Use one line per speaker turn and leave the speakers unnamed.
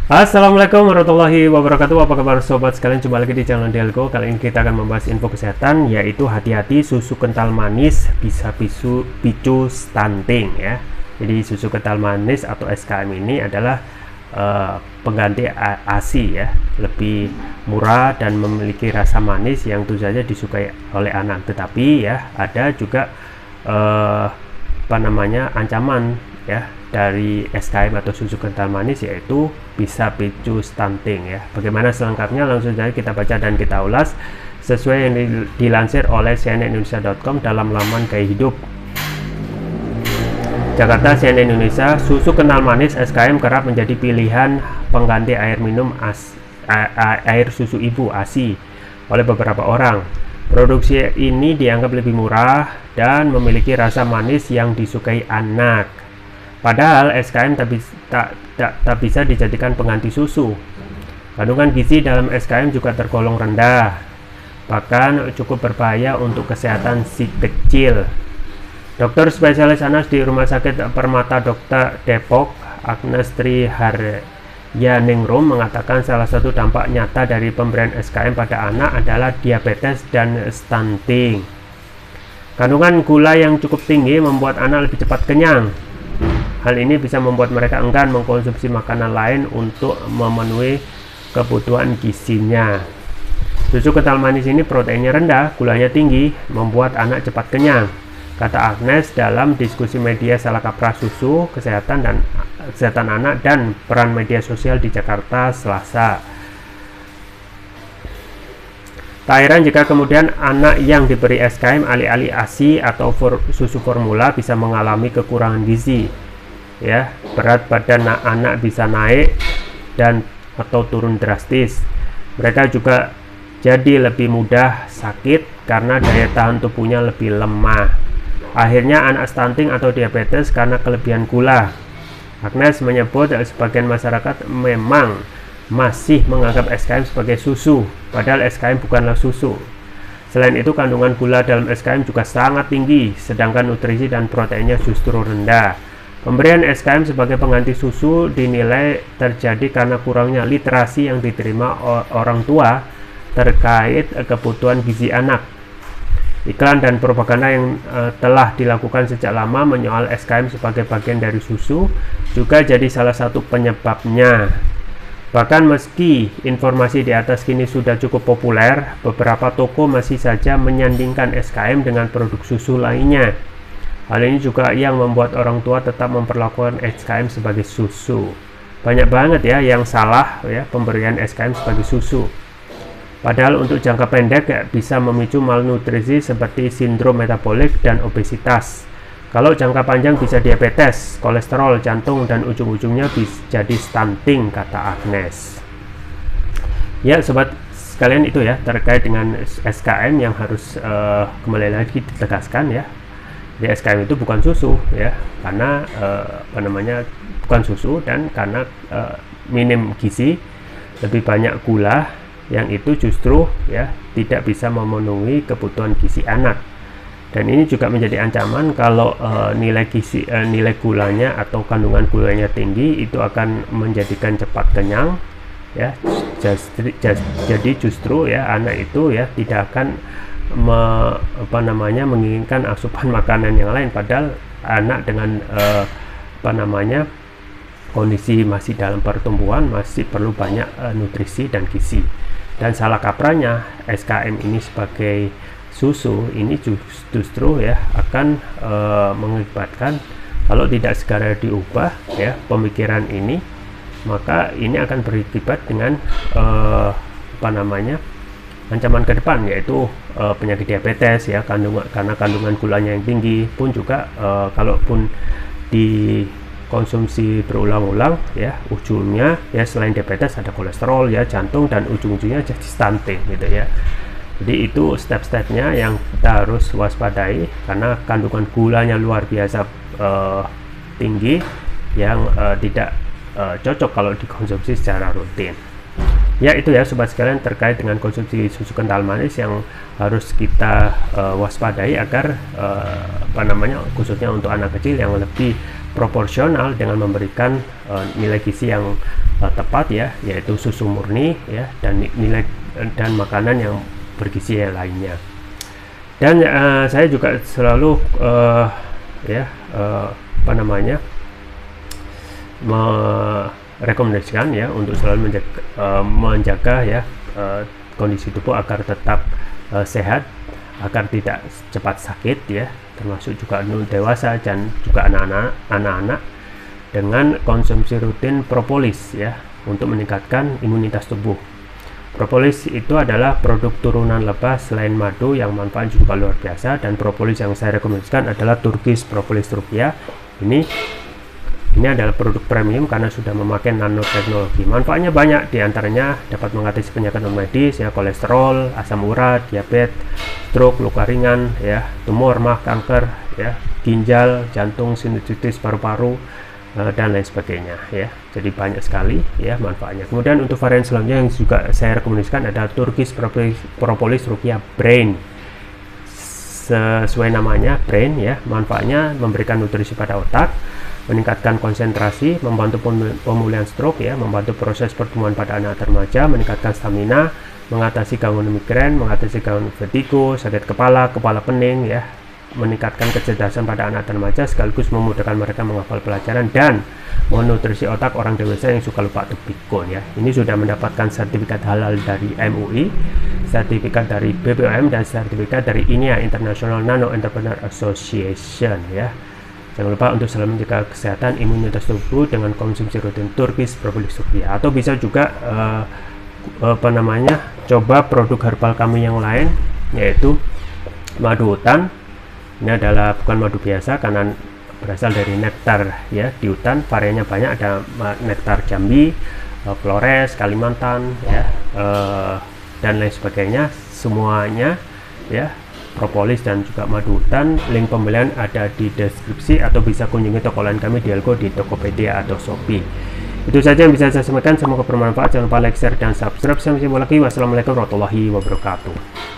Assalamualaikum warahmatullahi wabarakatuh. Apa kabar sobat sekalian, jumpa lagi di channel Delgo. Kali ini kita akan membahas info kesehatan, yaitu hati-hati susu kental manis bisa picu stunting ya. Jadi susu kental manis atau SKM ini adalah pengganti ASI ya, lebih murah dan memiliki rasa manis yang tentu saja disukai oleh anak. Tetapi ya ada juga ancaman ya dari SKM atau susu kental manis, yaitu bisa picu stunting ya. Bagaimana selengkapnya, langsung saja kita baca dan kita ulas sesuai yang dilansir oleh cnnindonesia.com dalam laman gaya hidup. Jakarta, CNN Indonesia. Susu kental manis SKM kerap menjadi pilihan pengganti air minum air susu ibu ASI oleh beberapa orang. Produksi ini dianggap lebih murah dan memiliki rasa manis yang disukai anak. Padahal SKM tak bisa dijadikan pengganti susu. Kandungan gizi dalam SKM juga tergolong rendah, bahkan cukup berbahaya untuk kesehatan si kecil. Dokter spesialis anak di Rumah Sakit Permata Dokter Depok, Agnes Tri Haryaningrum, mengatakan salah satu dampak nyata dari pemberian SKM pada anak adalah diabetes dan stunting. Kandungan gula yang cukup tinggi membuat anak lebih cepat kenyang. Hal ini bisa membuat mereka enggan mengkonsumsi makanan lain untuk memenuhi kebutuhan gizinya. Susu kental manis ini proteinnya rendah, gulanya tinggi, membuat anak cepat kenyang, kata Agnes dalam diskusi media salah kaprah susu, kesehatan anak dan peran media sosial di Jakarta Selasa. Tak heran jika kemudian anak yang diberi SKM alih-alih ASI atau susu formula bisa mengalami kekurangan gizi. Ya, berat badan anak bisa naik dan atau turun drastis. Mereka juga jadi lebih mudah sakit karena daya tahan tubuhnya lebih lemah. Akhirnya anak stunting atau diabetes karena kelebihan gula. Agnes menyebut sebagian masyarakat memang masih menganggap SKM sebagai susu, padahal SKM bukanlah susu. Selain itu, kandungan gula dalam SKM juga sangat tinggi, sedangkan nutrisi dan proteinnya justru rendah. Pemberian SKM sebagai pengganti susu dinilai terjadi karena kurangnya literasi yang diterima orang tua terkait kebutuhan gizi anak. Iklan dan propaganda yang telah dilakukan sejak lama menyoal SKM sebagai bagian dari susu juga jadi salah satu penyebabnya. Bahkan meski informasi di atas kini sudah cukup populer, beberapa toko masih saja menyandingkan SKM dengan produk susu lainnya. Hal ini juga yang membuat orang tua tetap memperlakukan SKM sebagai susu. Banyak banget ya yang salah ya pemberian SKM sebagai susu. Padahal untuk jangka pendek bisa memicu malnutrisi seperti sindrom metabolik dan obesitas. Kalau jangka panjang bisa diabetes, kolesterol, jantung, dan ujung-ujungnya bisa jadi stunting, kata Agnes. Ya sobat sekalian, itu ya terkait dengan SKM yang harus kembali lagi ditegaskan ya. Di SKM itu bukan susu ya, karena bukan susu, dan karena minim gizi, lebih banyak gula, yang itu justru ya tidak bisa memenuhi kebutuhan gizi anak. Dan ini juga menjadi ancaman kalau nilai gulanya atau kandungan gulanya tinggi, itu akan menjadikan cepat kenyang ya. Jadi justru ya anak itu ya tidak akan menginginkan asupan makanan yang lain, padahal anak dengan kondisi masih dalam pertumbuhan masih perlu banyak nutrisi dan gizi. Dan salah kaprahnya SKM ini sebagai susu ini justru ya akan mengakibatkan, kalau tidak segera diubah ya pemikiran ini, maka ini akan berakibat dengan ancaman ke depan, yaitu penyakit diabetes ya, karena kandungan gulanya yang tinggi pun juga kalaupun dikonsumsi berulang-ulang ya, ujungnya ya selain diabetes ada kolesterol ya, jantung, dan ujung-ujungnya jadi stunting gitu ya. Jadi itu step-stepnya yang kita harus waspadai, karena kandungan gulanya luar biasa tinggi yang tidak cocok kalau dikonsumsi secara rutin. Ya, itu ya sobat sekalian terkait dengan konsumsi susu kental manis yang harus kita waspadai agar khususnya untuk anak kecil yang lebih proporsional dengan memberikan nilai gizi yang tepat ya, yaitu susu murni ya, dan nilai dan makanan yang bergizi lainnya. Dan saya juga selalu merekomendasikan ya untuk selalu menjaga ya kondisi tubuh agar tetap sehat, agar tidak cepat sakit ya, termasuk juga dewasa dan juga anak-anak dengan konsumsi rutin propolis ya untuk meningkatkan imunitas tubuh. Propolis itu adalah produk turunan lebah selain madu yang manfaatnya juga luar biasa, dan propolis yang saya rekomendasikan adalah Turkish Propolis Rupiah. Ini adalah produk premium karena sudah memakai nanoteknologi. Manfaatnya banyak, diantaranya dapat mengatasi penyakit non medis ya, kolesterol, asam urat, diabetes, stroke, luka ringan ya, tumor, mah, kanker ya, ginjal, jantung, sinusitis, paru-paru, dan lain sebagainya ya. Jadi banyak sekali ya manfaatnya. Kemudian untuk varian selanjutnya yang juga saya rekomendasikan adalah Turkish Propolis Rupiah Brain. Sesuai namanya, brain ya, manfaatnya memberikan nutrisi pada otak, meningkatkan konsentrasi, membantu pemulihan stroke ya, membantu proses pertumbuhan pada anak remaja, meningkatkan stamina, mengatasi gangguan migrain, mengatasi gangguan vertigo, sakit kepala, kepala pening ya, meningkatkan kecerdasan pada anak remaja sekaligus memudahkan mereka menghafal pelajaran dan menutrisi otak orang dewasa yang suka lupa atau pikun ya. Ini sudah mendapatkan sertifikat halal dari MUI, sertifikat dari BPOM, dan sertifikat dari INIA, International Nano Entrepreneur Association ya. Jangan lupa untuk selalu menjaga kesehatan imunitas tubuh dengan konsumsi rutin Turkish Propolis Rupiah, atau bisa juga coba produk herbal kami yang lain, yaitu madu hutan. Ini adalah bukan madu biasa karena berasal dari nektar ya di hutan, variannya banyak, ada nektar Jambi, Flores, Kalimantan ya, dan lain sebagainya, semuanya ya, propolis dan juga madu hutan. Link pembelian ada di deskripsi, atau bisa kunjungi toko lain kami di Elko, di Tokopedia atau Shopee. Itu saja yang bisa saya sampaikan, semoga bermanfaat. Jangan lupa like, share, dan subscribe. Sampai jumpa lagi. Wassalamualaikum warahmatullahi wabarakatuh.